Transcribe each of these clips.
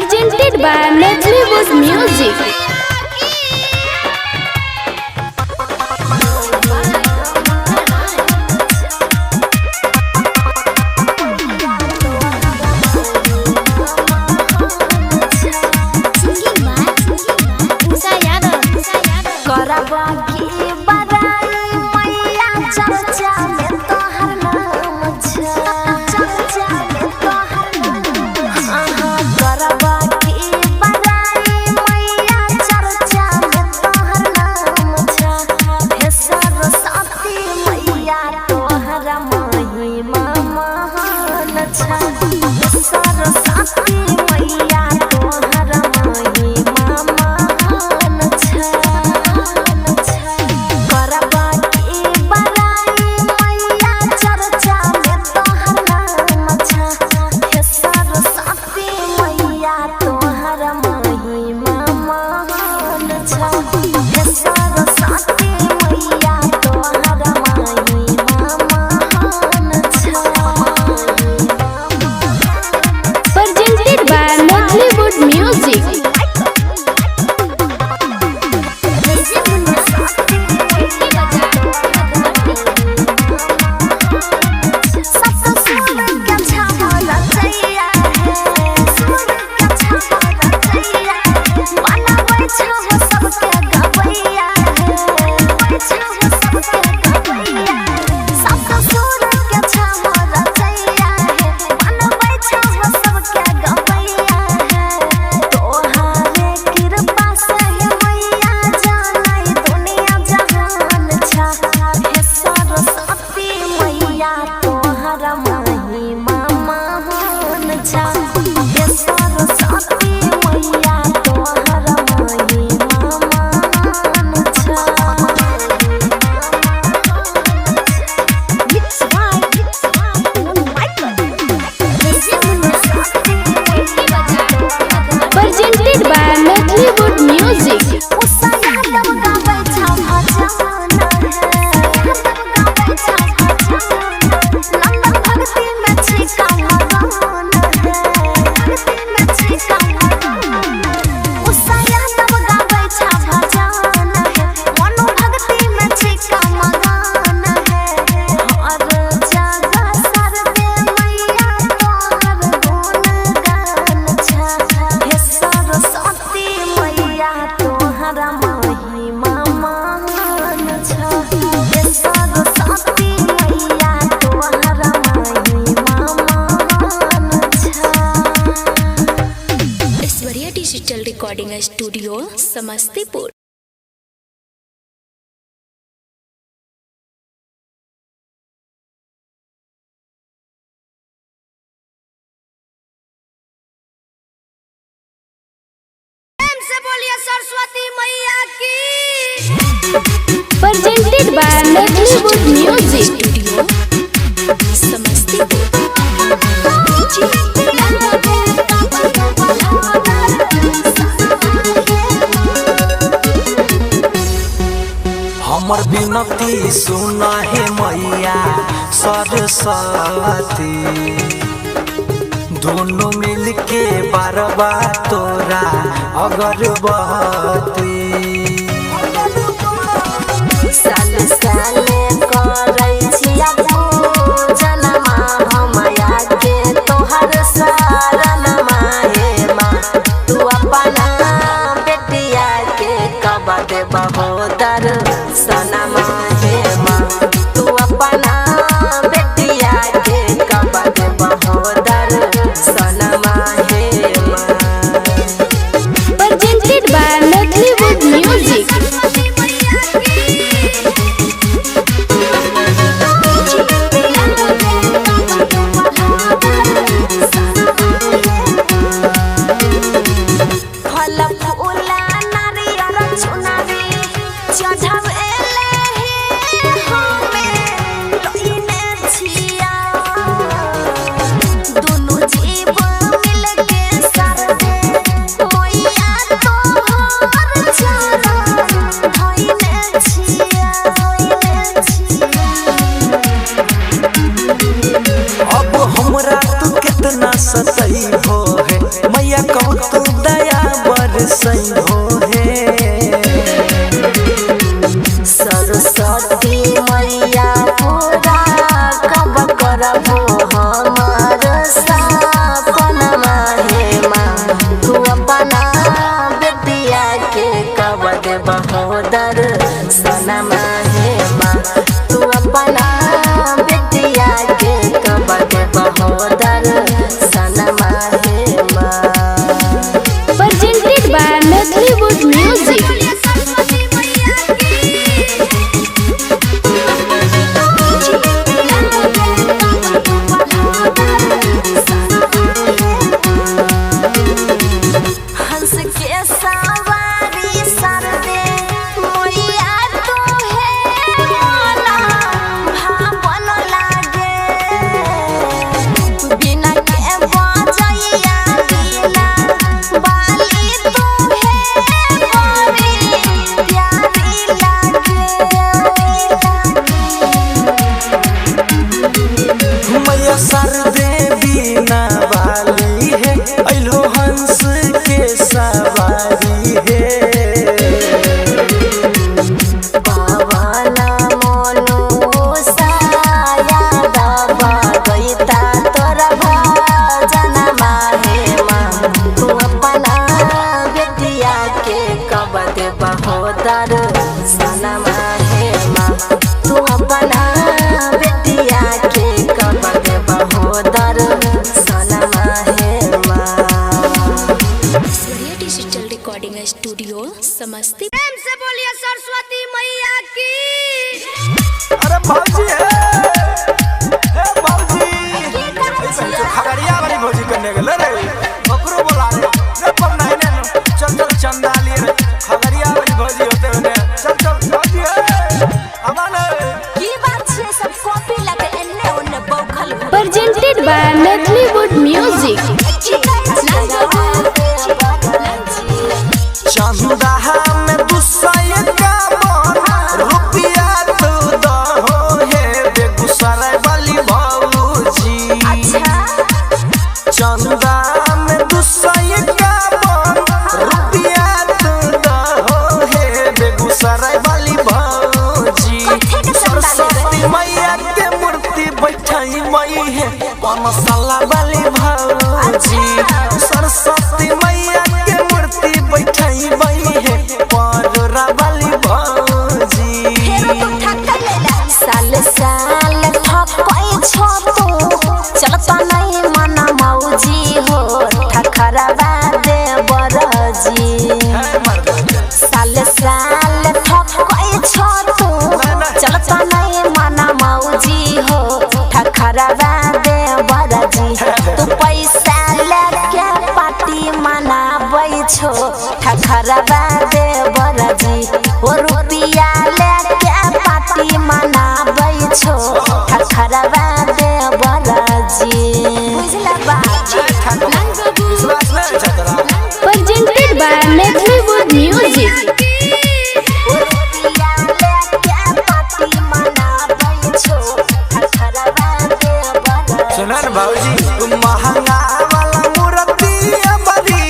presented by Medleywood Music. Digital recording studio Samastipur. से बोलिए सरस्वती मैया की। Presented by Medleywood Music Studio Samastipur. हमर विनती सुना हे मैया सरस्वती, दोनों मिलके बारबा तोरा अगरबत्ती। साल साल करै छिया पूजनमा हमया के तोहर शरणमा हे माँ, तू अपना बेटिया के कब देबा दर्शनमा हे माँ, तू अपना बेटिया के कब देबा दर्शनमा हे माँ। Presented by Medleywood Music। कब तू दया बरसई हो हे सरस्वती मैया पूरा कब करबो हमार सपनमा हे माँ तू अपना बेटिया के कब देबहो दर्शनमा हे माँ तू अपना बेटिया के कब देबहो दर्शनमा हे माँ। presented by Nollywood Music. हंस के सवारी सर दे मैया तो है मोला भावन लागे बिना के बजैया बिना बाली तो है मोरी प्यारी लागे मैया सरदे बिना वाली है अइलो हंस के सवारी है पवन मोनु साया दबा गईता तोरा भजनमा हे माँ तू अपना बेटिया के कब देबहो दर्शनमा हे माँ तू अपना बेटिया के कब देबहो दर्शनमा हे माँ। सूर्य डिजिटल रिकॉर्डिंग स्टूडियो समस्तीपुर। प्रेम से बोलिए सरस्वती मैया की। अरे भौजी हे भौजी ऐसे खगड़िया वाली भौजी करने गेले रे ओकरो बोला रे पर नहीं ने चल चल चंदा लिए रे खगड़िया वाली भौजी होते ने चल चल भौजी अमान की बात छे सब कॉपी लगे एन्ने ओन्ने बौखल presented by Nollywood Music. चंदा में दुसय का मन रुपया तो दहो हे बेगूसराय वाली भौजी चंदा में दुसय का मन रुपया तो दहो हे बेगूसराय वाली भौजी सरस्वती मैया के मूर्ति बैठाई मई है पनसला वाली भौजी सरस्वती मैया के मूर्ति बैठाई मई है परोरा वाली भौजी साल साल ठकै छो तू चलता नहीं मना मौजी हो ठखरवा दे बरजी साल साल ठकै छो तू चलता नहीं मना मौजी हो ठखरवा दे बरजी तू पैसा लेके पार्टी मनाबै छो ठखरवा दे बरजी ओ रुपिया लेके पार्टी मनाबै छो ठखरवा दे बरजी बुझला बात विश्वास नहीं छतरा Presented by Nollywood Music. ओ रुपिया लेके पार्टी मनाबै छो ठखरवा दे बरजी सुनन भौजी महंगा वाला मूर्ति बड़ी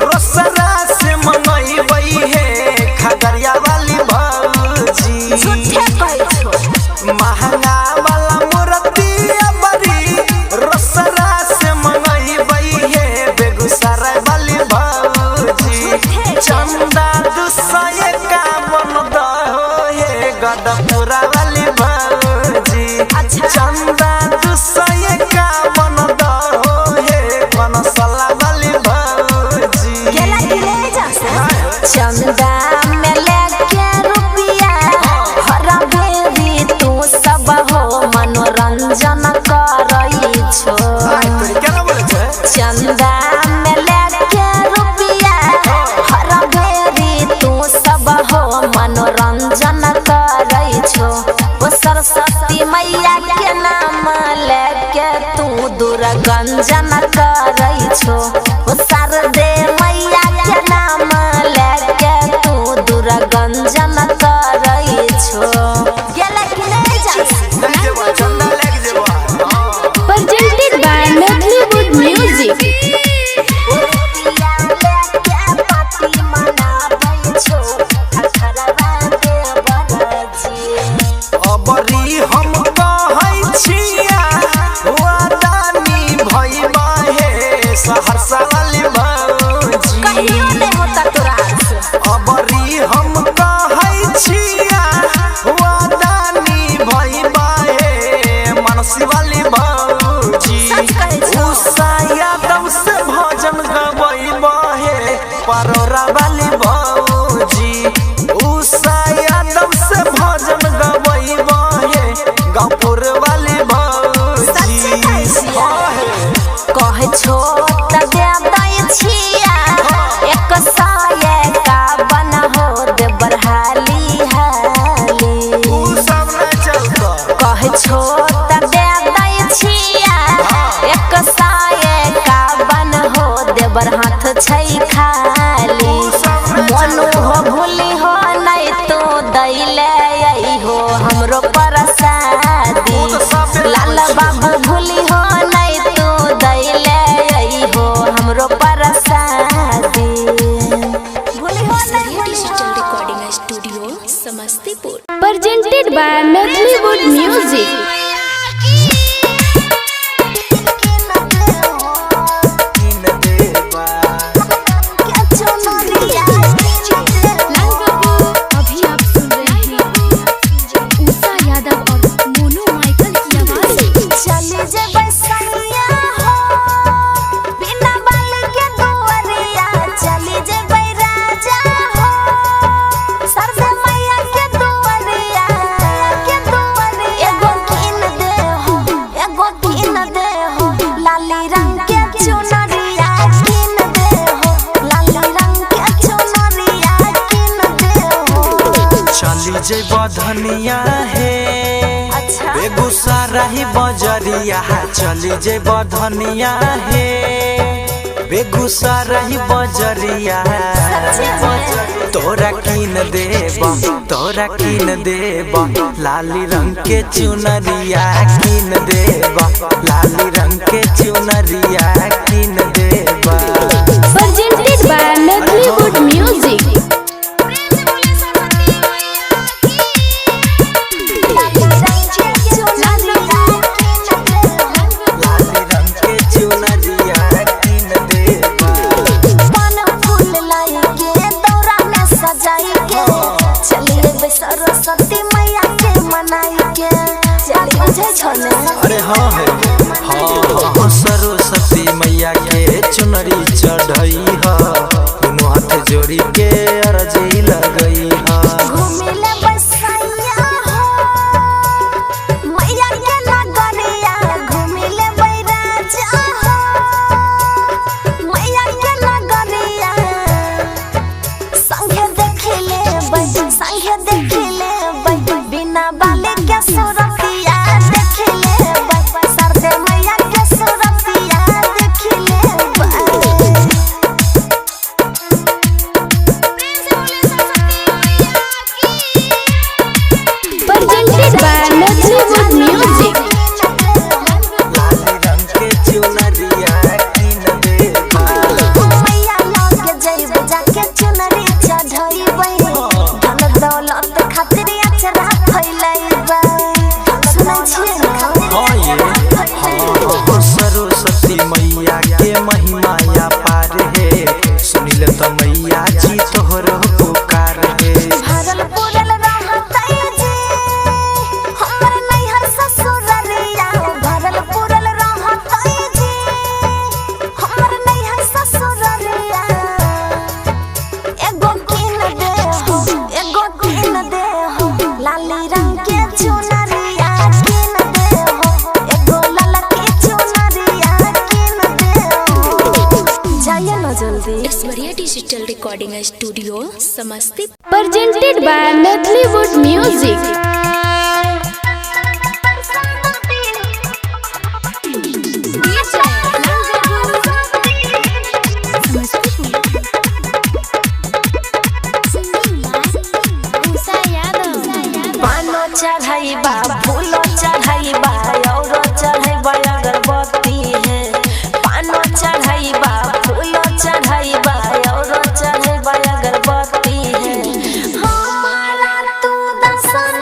रोसरा से मंगई है खगड़िया वाली भौजी झूठे कहै छो महंगा वाला मूर्ति बड़ी रोसरा से मंगई है बेगूसराय वाली भौजी चंदा दुसय का मन दहो हे गदपुरा वाली भौजी चंदा दुसय का मन दहो हे पनसला वाली भौजी गेला कि ले जा से चंदा में लेके रुपिया हर बेरी तू सब हो मनोरंजन करई छो केना बोले छै चंदा में लेके रुपिया हर बेरी तू सब हो मनोरंजन करई छो ओ सरस्वती मैया के नाम लेके तू दुर्गंजन करई छो ओ शारदे मैया के नाम लेके तू दुर्गंजन करई छो गेला कि नहीं जा नहीं जेबा चंदा लेके जेबा Presented by Nollywood Music. ओ रुपिया जाई खाली मनु हो भूली हो नहीं तो दैले आई हो हमरो प्रसादी लाल बाबू भूली हो नहीं तो दैले आई हो हमरो प्रसादी भूली हो नहीं digital recording studio Samastipur presented by Metleywood Music। जय बधनिया है बेगूसराय बजरिया चली जय बधनिया है बेगूसराय बजरिया तोरा कीन देबा लाली रंग के चुनरिया कीन देबा लाली रंग के चुनरिया कीन देबा presented by Metleywood Music। Saraswati मैया के मनाई के अरे हाँ है हाँ सरस्वती मैया के चुनरी चढ़ई है दोनों हाथ जोड़ी के अर्जी लगई है घूमिले बसैया हो मैया के नगरिया घूमिले बैराजा हो मैया के नगरिया संगे देखिले बिना बाले के सुरतिया देखिले सरदे मैया के सुरतिया देखिले presented by Metleywood Music। लाली रंग के चुनरिया कीन देबा मैया लगे जइब जाके चुनरी चढ़इबै धन दौलत खातिर अचरा फैलैबै सुनै छियै हाँ सरस्वती मैया के महिमा या पार है सुनिल तो मैया जी तोहर पुकार है भरल पुरल रहतै जी हमर नैहर ससुररिया भरल पुरल रहतै जी हमर नैहर ससुररिया एगो कीन दे हो लाली रंग के चुनरिया कीन दे हो एगो ललकी चुनरिया कीन दे हो जाइए ना जल्दी Aishwarya digital recording studio Samastipur presented by Metleywood Music। पानो चढ़ाइबा फूलो चढ़ाइबा औरो चढ़ाइबा अगरबत्ती है पानो चढ़ाइबा फूलो चढ़ाइबा औरो चढ़ाइबा अगरबत्ती है हमारा तू दर्शन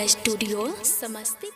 स्टूडियो समस्तीपुर।